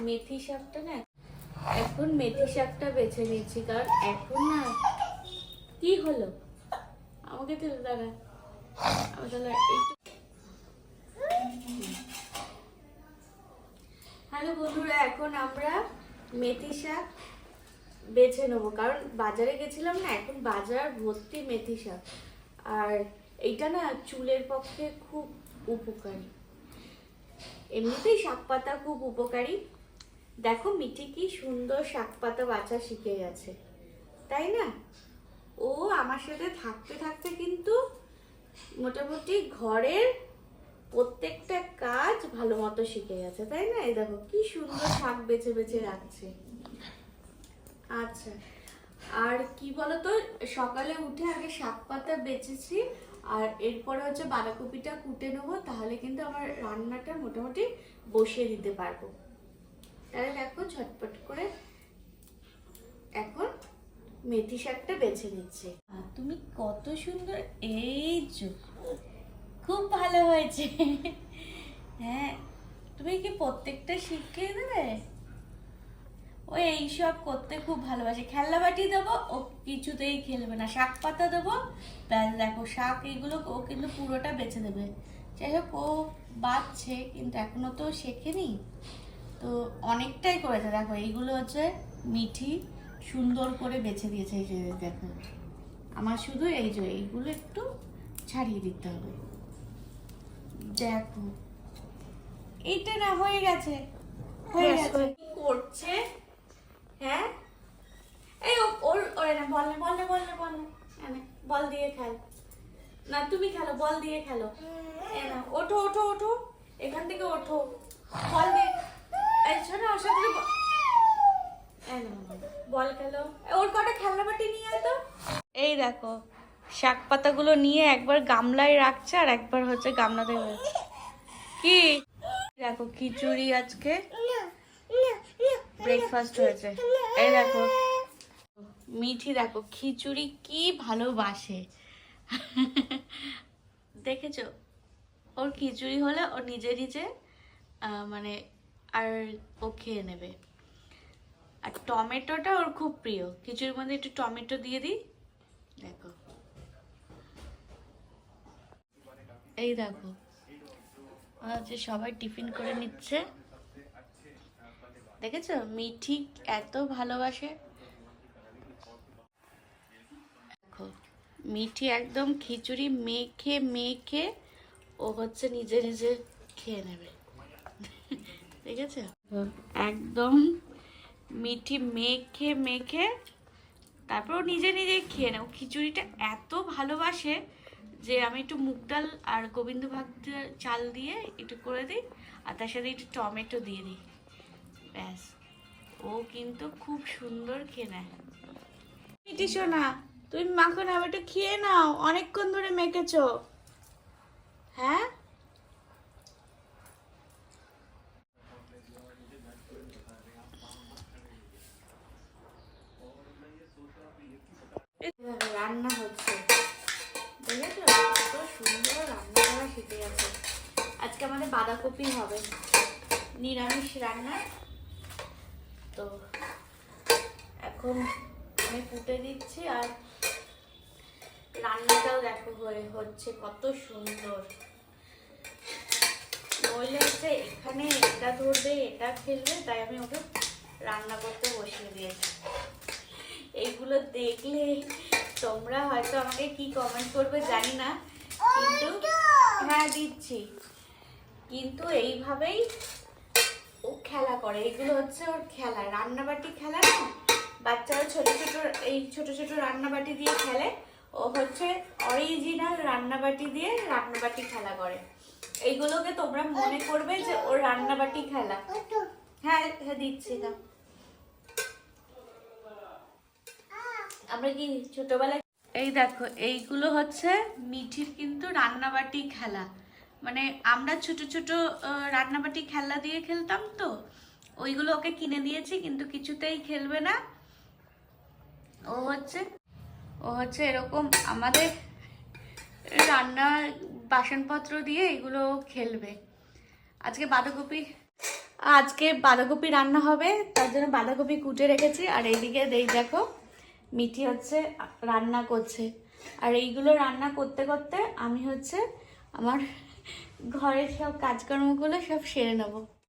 মেথি শাকটা না, এখন মেথি শাকটা বেছে নিচ্ছি, কারণ এখন না কি হলো আমাকে তো দাঁড়া, আমি তাহলে হ্যালো বন্ধুরা, এখন আমরা মেথি শাক বেছে নেবো, কারণ বাজারে গেছিলাম না, এখন বাজার ভর্তি মেথি শাক। আর এইটা না চুলের পক্ষে খুব উপকারী, এমনিতেই শাক পাতা খুব উপকারী। দেখো মিঠি কি সুন্দর শাক পাতা বাছা শিখে গেছে, তাই না? ও আমার সাথে থাকতে থাকতে কিন্তু মোটামুটি ঘরের প্রত্যেকটা কাজ ভালো মতো শিখে গেছে, তাই না? এই দেখো কি সুন্দর শাক বেছে বেছে রাখছে। আচ্ছা, আর কি বলতো, সকালে উঠে আগে শাক পাতা বেছেছি, আর এরপরে হচ্ছে বাঁধাকপিটা কুটে নেবো, তাহলে কিন্তু আমার রান্নাটা মোটামুটি বসিয়ে দিতে পারবো। তাহলে দেখো ঝটপট করে এখন মেথি শাকটা বেছে নিচ্ছে। আর তুমি কত সুন্দর, এই যে খুব ভালো হয়েছে। হ্যাঁ, তুমি কি প্রত্যেকটা শিখিয়ে দেবে? ও এইসব করতে খুব ভালোবাসে। খেলনা বাটি দেবো, ও কিছুতেই খেলবে না। শাক পাতা দেবো, ব্যাস দেখো শাক এগুলো ও কিন্তু পুরোটা বেছে দেবে। যাই হোক, ও বাচ্চে কিন্তু এখনো তো শেখেনি, তো অনেকটাই করেছে। দেখো এইগুলো হচ্ছে মিঠি সুন্দর করে বেছে দিয়েছে, এই যে দেখো। আমার শুধু এই যে এইগুলো একটু ছাড়িয়ে দিতে হবে। দেখো এইটা না হয়ে গেছে, হয়ে গেছে। কি করছে? হ্যাঁ, এই ওর ওরে না, বল না বল না বল না বল না, বল দিয়ে খেল না, তুমি খেলো, বল দিয়ে খেলো। এ না, ওঠো ওঠো ওঠো, এখান থেকে ওঠো, বল দিয়ে। এই শোনো, ওর সাথে বল খেলো। ওর কটা খেলনা বাটি নিয়ে আয় তো। এই দেখো শাক পাতাগুলো নিয়ে একবার গামলায় রাখছে, আর একবার হচ্ছে গামলাতে। কি দেখো, খিচুড়ি আজকে ব্রেকফাস্ট হয়েছে। এই দেখো মিঠি, দেখো খিচুড়ি কি ভালোবাসে। দেখেছো, ওর খিচুড়ি হলে ও নিজে নিজে মানে আর ও খেয়ে নেবে। আর টমেটোটা ওর খুব প্রিয়, খিচুড়ির মধ্যে একটু টমেটো দিয়ে দিই। দেখো এই দেখো, যে সবাই টিফিন করে নিচ্ছে, দেখেছো মিঠি এত ভালোবাসে। দেখো মিঠি একদম খিচুড়ি মেখে মেখে ও হচ্ছে নিজে নিজে খেয়ে নেবে, দেখেছো? একদম মিঠি মেখে মেখে তারপর ও নিজে নিজে খেয়ে নেয়। খিচুড়িটা এত ভালোবাসে যে আমি একটু মুগ ডাল আর গোবিন্দ ভাত চাল দিয়ে একটু করে দিই, আর তার সাথে একটু টমেটো দিয়ে দিই, ব্যাস ও কিন্তু খুব সুন্দর খেয়ে নেয়। মিঠি সোনা, তুমি মাখন আবার একটু খেয়ে নাও, অনেকক্ষণ ধরে মেখেছো। হ্যাঁ, রান্না হচ্ছে, দেখেছো কত সুন্দর রান্না করা শিখে গেছে। আজকে আমাদের বাঁধাকপি হবে, নিরামিষ রান্না। তো এখন আমি কুটে দিচ্ছি, আর রান্নাটাও দেখো হচ্ছে কত সুন্দর। নইলে হচ্ছে এখানে এটা ধরবে, এটা ফেলবে, তাই আমি ওকে রান্না করতে বসিয়ে দিয়েছি। এইগুলো দেখলে তোমরা হয়তো আমাকে কি কমেন্ট করবে জানি না, কিন্তু হ্যাঁ দিচ্ছি, কিন্তু এইভাবেই ও খেলা করে। এগুলো হচ্ছে ওর খেলা, রান্নাবাটি খেলা না, বাচ্চারা ছোট ছোট এই ছোট ছোট রান্নাবাটি দিয়ে খেলে, ও হচ্ছে অরিজিনাল রান্নাবাটি দিয়ে রান্নাবাটি খেলা করে। এইগুলোকে তোমরা মনে করবে যে ওর রান্নাবাটি খেলা। হ্যাঁ হ্যাঁ দিচ্ছি না, আমরা কি ছোটবেলায়, এই দেখো এইগুলো হচ্ছে মিঠির কিন্তু রান্নাবাটি খেলা। মানে আমরা ছোট ছোট রান্নাবাটি খেলা দিয়ে খেলতাম, তো ওইগুলো ওকে কিনে দিয়েছি, কিন্তু কিছুতেই খেলবে না। ও হচ্ছে এরকম আমাদের রান্নার বাসনপত্র দিয়ে এগুলো খেলবে। আজকে বাঁধাকপি, আজকে বাঁধাকপি রান্না হবে, তার জন্য বাঁধাকপি কুটে রেখেছি। আর এইদিকে দেখো মিঠি হচ্ছে রান্না করছে। আর এইগুলো রান্না করতে করতে আমি হচ্ছে আমার ঘরের সব কাজকর্মগুলো সব সেরে নেবো।